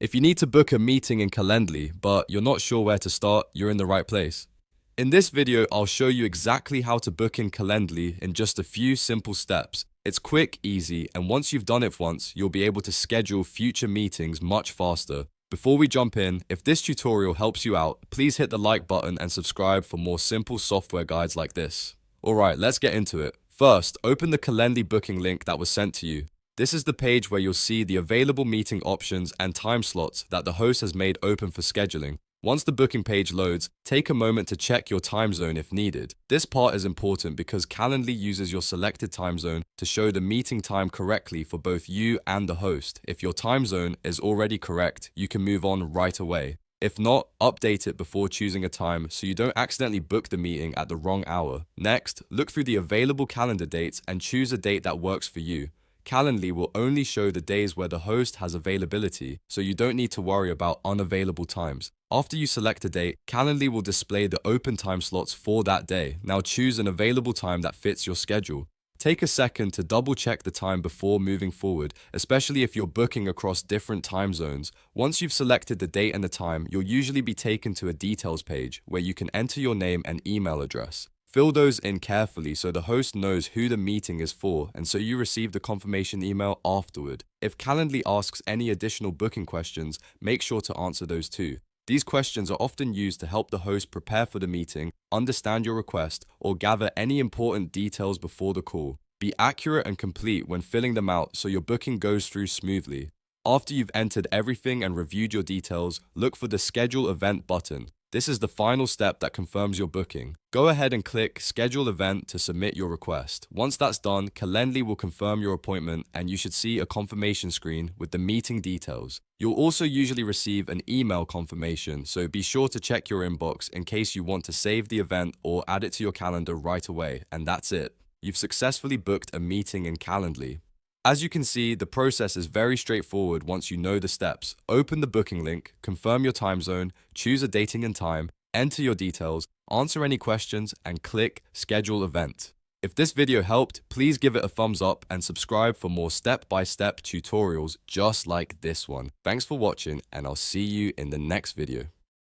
If you need to book a meeting in Calendly, but you're not sure where to start, you're in the right place. In this video, I'll show you exactly how to book in Calendly in just a few simple steps. It's quick, easy, and once you've done it once, you'll be able to schedule future meetings much faster. Before we jump in, if this tutorial helps you out, please hit the like button and subscribe for more simple software guides like this. Alright, let's get into it. First, open the Calendly booking link that was sent to you. This is the page where you'll see the available meeting options and time slots that the host has made open for scheduling. Once the booking page loads, take a moment to check your time zone if needed. This part is important because Calendly uses your selected time zone to show the meeting time correctly for both you and the host. If your time zone is already correct, you can move on right away. If not, update it before choosing a time so you don't accidentally book the meeting at the wrong hour. Next, look through the available calendar dates and choose a date that works for you. Calendly will only show the days where the host has availability, so you don't need to worry about unavailable times. After you select a date, Calendly will display the open time slots for that day. Now choose an available time that fits your schedule. Take a second to double check the time before moving forward, especially if you're booking across different time zones. Once you've selected the date and the time, you'll usually be taken to a details page where you can enter your name and email address. Fill those in carefully so the host knows who the meeting is for and so you receive the confirmation email afterward. If Calendly asks any additional booking questions, make sure to answer those too. These questions are often used to help the host prepare for the meeting, understand your request, or gather any important details before the call. Be accurate and complete when filling them out so your booking goes through smoothly. After you've entered everything and reviewed your details, look for the Schedule Event button. This is the final step that confirms your booking. Go ahead and click Schedule Event to submit your request. Once that's done, Calendly will confirm your appointment and you should see a confirmation screen with the meeting details. You'll also usually receive an email confirmation, so be sure to check your inbox in case you want to save the event or add it to your calendar right away. And that's it. You've successfully booked a meeting in Calendly. As you can see, the process is very straightforward once you know the steps. Open the booking link, confirm your time zone, choose a dating and time, enter your details, answer any questions, and click Schedule Event. If this video helped, please give it a thumbs up and subscribe for more step-by-step tutorials just like this one. Thanks for watching, and I'll see you in the next video.